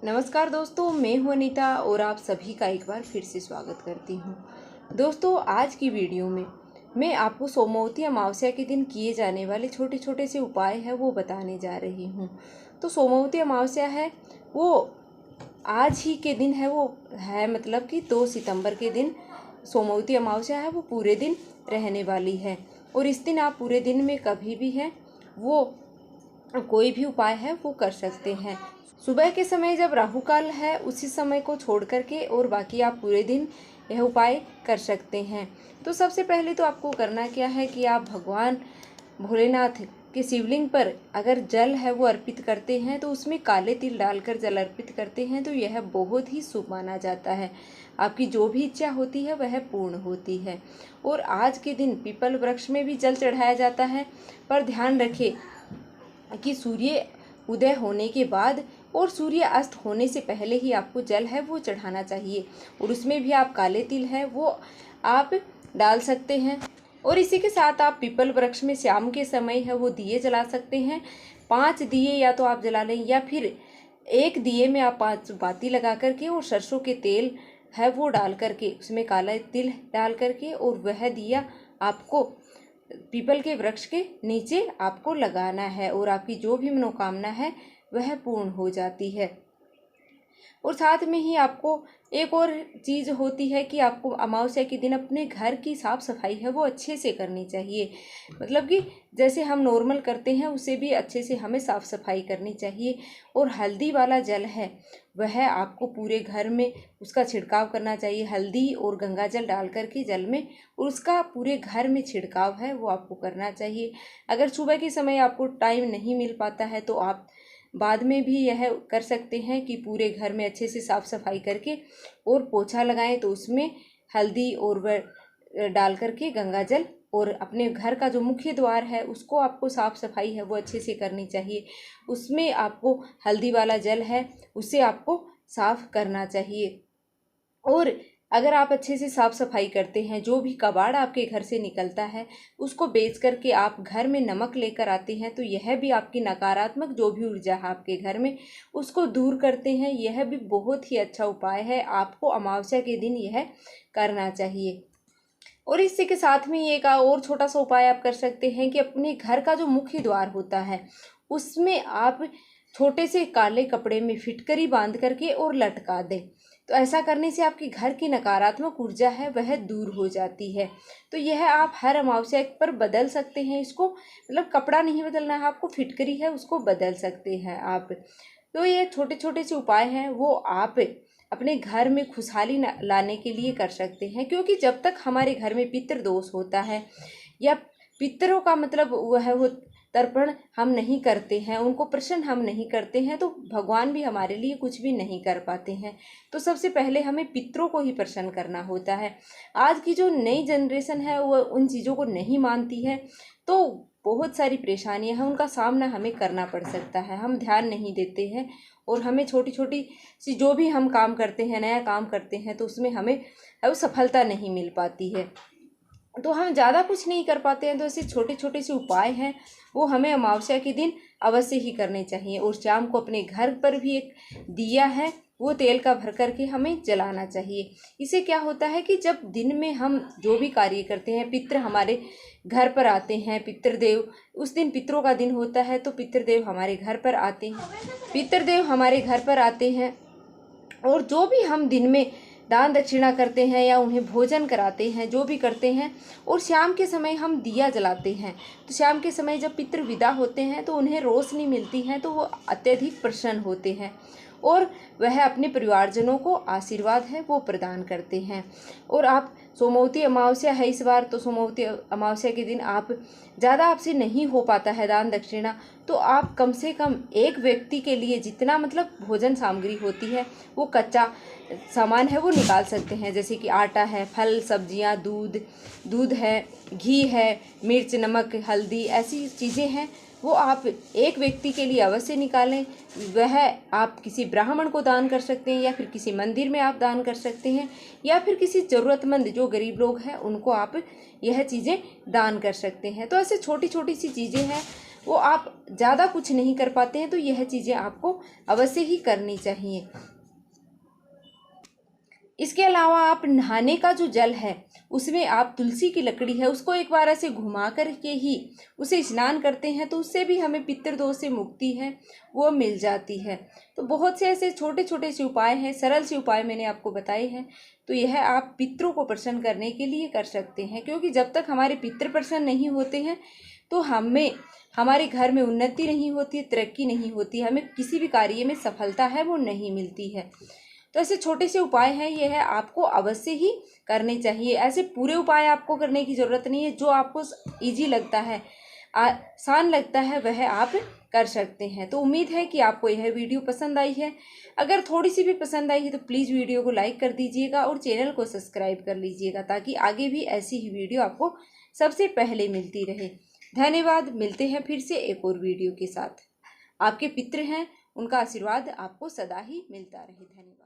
नमस्कार दोस्तों, मैं हूं अनीता और आप सभी का एक बार फिर से स्वागत करती हूं। दोस्तों, आज की वीडियो में मैं आपको सोमवती अमावस्या के दिन किए जाने वाले छोटे छोटे से उपाय हैं वो बताने जा रही हूं। तो सोमवती अमावस्या है वो आज ही के दिन है, वो है मतलब कि 2 सितंबर के दिन सोमवती अमावस्या है, वो पूरे दिन रहने वाली है। और इस दिन आप पूरे दिन में कभी भी है वो कोई भी उपाय है वो कर सकते हैं। सुबह के समय जब राहु काल है उसी समय को छोड़ करके और बाकी आप पूरे दिन यह उपाय कर सकते हैं। तो सबसे पहले तो आपको करना क्या है कि आप भगवान भोलेनाथ के शिवलिंग पर अगर जल है वो अर्पित करते हैं तो उसमें काले तिल डालकर जल अर्पित करते हैं तो यह बहुत ही शुभ माना जाता है। आपकी जो भी इच्छा होती है वह पूर्ण होती है। और आज के दिन पीपल वृक्ष में भी जल चढ़ाया जाता है, पर ध्यान रखें कि सूर्य उदय होने के बाद और सूर्य अस्त होने से पहले ही आपको जल है वो चढ़ाना चाहिए। और उसमें भी आप काले तिल है वो आप डाल सकते हैं। और इसी के साथ आप पीपल वृक्ष में शाम के समय है वो दिए जला सकते हैं। 5 दिए या तो आप जला लें या फिर एक दिए में आप 5 बाती लगा करके और सरसों के तेल है वो डाल करके उसमें काला तिल डाल करके और वह दिया आपको पीपल के वृक्ष के नीचे आपको लगाना है और आपकी जो भी मनोकामना है वह पूर्ण हो जाती है। और साथ में ही आपको एक और चीज़ होती है कि आपको अमावस्या के दिन अपने घर की साफ़ सफाई है वो अच्छे से करनी चाहिए। मतलब कि जैसे हम नॉर्मल करते हैं उससे भी अच्छे से हमें साफ़ सफाई करनी चाहिए। और हल्दी वाला जल है वह आपको पूरे घर में उसका छिड़काव करना चाहिए। हल्दी और गंगा जल डाल करके जल में और उसका पूरे घर में छिड़काव है वो आपको करना चाहिए। अगर सुबह के समय आपको टाइम नहीं मिल पाता है तो आप बाद में भी यह कर सकते हैं कि पूरे घर में अच्छे से साफ़ सफाई करके और पोछा लगाएं तो उसमें हल्दी और वह डाल करके गंगा जल और अपने घर का जो मुख्य द्वार है उसको आपको साफ़ सफाई है वो अच्छे से करनी चाहिए। उसमें आपको हल्दी वाला जल है उससे आपको साफ़ करना चाहिए। और अगर आप अच्छे से साफ़ सफाई करते हैं, जो भी कबाड़ आपके घर से निकलता है उसको बेच करके आप घर में नमक लेकर आते हैं तो यह भी आपकी नकारात्मक जो भी ऊर्जा है आपके घर में उसको दूर करते हैं। यह भी बहुत ही अच्छा उपाय है, आपको अमावस्या के दिन यह करना चाहिए। और इसी के साथ में एक और छोटा सा उपाय आप कर सकते हैं कि अपने घर का जो मुख्य द्वार होता है उसमें आप छोटे से काले कपड़े में फिटकरी बांध करके और लटका दें। तो ऐसा करने से आपके घर की नकारात्मक ऊर्जा है वह दूर हो जाती है। तो यह आप हर अमावस्या पर बदल सकते हैं। इसको मतलब कपड़ा नहीं बदलना है आपको, फिटकरी है उसको बदल सकते हैं आप। तो ये छोटे छोटे से उपाय हैं वो आप अपने घर में खुशहाली लाने के लिए कर सकते हैं। क्योंकि जब तक हमारे घर में पितृ दोष होता है या पितरों का मतलब वह हो तर्पण हम नहीं करते हैं, उनको प्रसन्न हम नहीं करते हैं तो भगवान भी हमारे लिए कुछ भी नहीं कर पाते हैं। तो सबसे पहले हमें पितरों को ही प्रसन्न करना होता है। आज की जो नई जनरेशन है वो उन चीज़ों को नहीं मानती है तो बहुत सारी परेशानियां हैं उनका सामना हमें करना पड़ सकता है। हम ध्यान नहीं देते हैं और हमें छोटी छोटी सी जो भी हम काम करते हैं, नया काम करते हैं तो उसमें हमें वो सफलता नहीं मिल पाती है। तो हम ज़्यादा कुछ नहीं कर पाते हैं तो ऐसे छोटे छोटे से उपाय हैं वो हमें अमावस्या के दिन अवश्य ही करने चाहिए। और शाम को अपने घर पर भी एक दिया है वो तेल का भर करके हमें जलाना चाहिए। इससे क्या होता है कि जब दिन में हम जो भी कार्य करते हैं, पितृ हमारे घर पर आते हैं, पितृदेव उस दिन पितरों का दिन होता है तो पितृदेव हमारे घर पर आते हैं, पितृदेव हमारे घर पर आते हैं और जो भी हम दिन में दान दक्षिणा करते हैं या उन्हें भोजन कराते हैं, जो भी करते हैं और शाम के समय हम दिया जलाते हैं तो शाम के समय जब पितृ विदा होते हैं तो उन्हें रोशनी मिलती है तो वो अत्यधिक प्रसन्न होते हैं और वह अपने परिवारजनों को आशीर्वाद है वो प्रदान करते हैं। और आप सोमवती अमावस्या है इस बार तो सोमवती अमावस्या के दिन आप ज़्यादा आपसे नहीं हो पाता है दान दक्षिणा तो आप कम से कम एक व्यक्ति के लिए जितना मतलब भोजन सामग्री होती है वो कच्चा सामान है वो निकाल सकते हैं। जैसे कि आटा है, फल सब्जियां, दूध है, घी है, मिर्च नमक हल्दी ऐसी चीज़ें हैं वो आप एक व्यक्ति के लिए अवश्य निकालें। वह आप किसी ब्राह्मण को दान कर सकते हैं या फिर किसी मंदिर में आप दान कर सकते हैं या फिर किसी ज़रूरतमंद जो गरीब लोग हैं उनको आप यह चीज़ें दान कर सकते हैं। तो ऐसे छोटी छोटी सी चीज़ें हैं वो आप ज़्यादा कुछ नहीं कर पाते हैं, तो यह चीज़ें आपको अवश्य ही करनी चाहिए। इसके अलावा आप नहाने का जो जल है उसमें आप तुलसी की लकड़ी है उसको एक बार ऐसे घुमा कर के ही उसे स्नान करते हैं, तो उससे भी हमें पितृदोष से मुक्ति है वो मिल जाती है। तो बहुत से ऐसे छोटे छोटे से उपाय हैं, सरल से उपाय मैंने आपको बताए हैं। तो यह आप पितरों को प्रसन्न करने के लिए कर सकते हैं, क्योंकि जब तक हमारे पितृ प्रसन्न नहीं होते हैं तो हमारे घर में उन्नति नहीं होती है, तरक्की नहीं होती, हमें किसी भी कार्य में सफलता है वो नहीं मिलती है। तो ऐसे छोटे से उपाय हैं, ये है आपको अवश्य ही करने चाहिए। ऐसे पूरे उपाय आपको करने की ज़रूरत नहीं है, जो आपको इजी लगता है, आसान लगता है, वह आप कर सकते हैं। तो उम्मीद है कि आपको यह वीडियो पसंद आई है। अगर थोड़ी सी भी पसंद आई है तो प्लीज़ वीडियो को लाइक कर दीजिएगा और चैनल को सब्सक्राइब कर लीजिएगा, ताकि आगे भी ऐसी ही वीडियो आपको सबसे पहले मिलती रहे। धन्यवाद। मिलते हैं फिर से एक और वीडियो के साथ। आपके पितृ हैं, उनका आशीर्वाद आपको सदा ही मिलता रहे। धन्यवाद।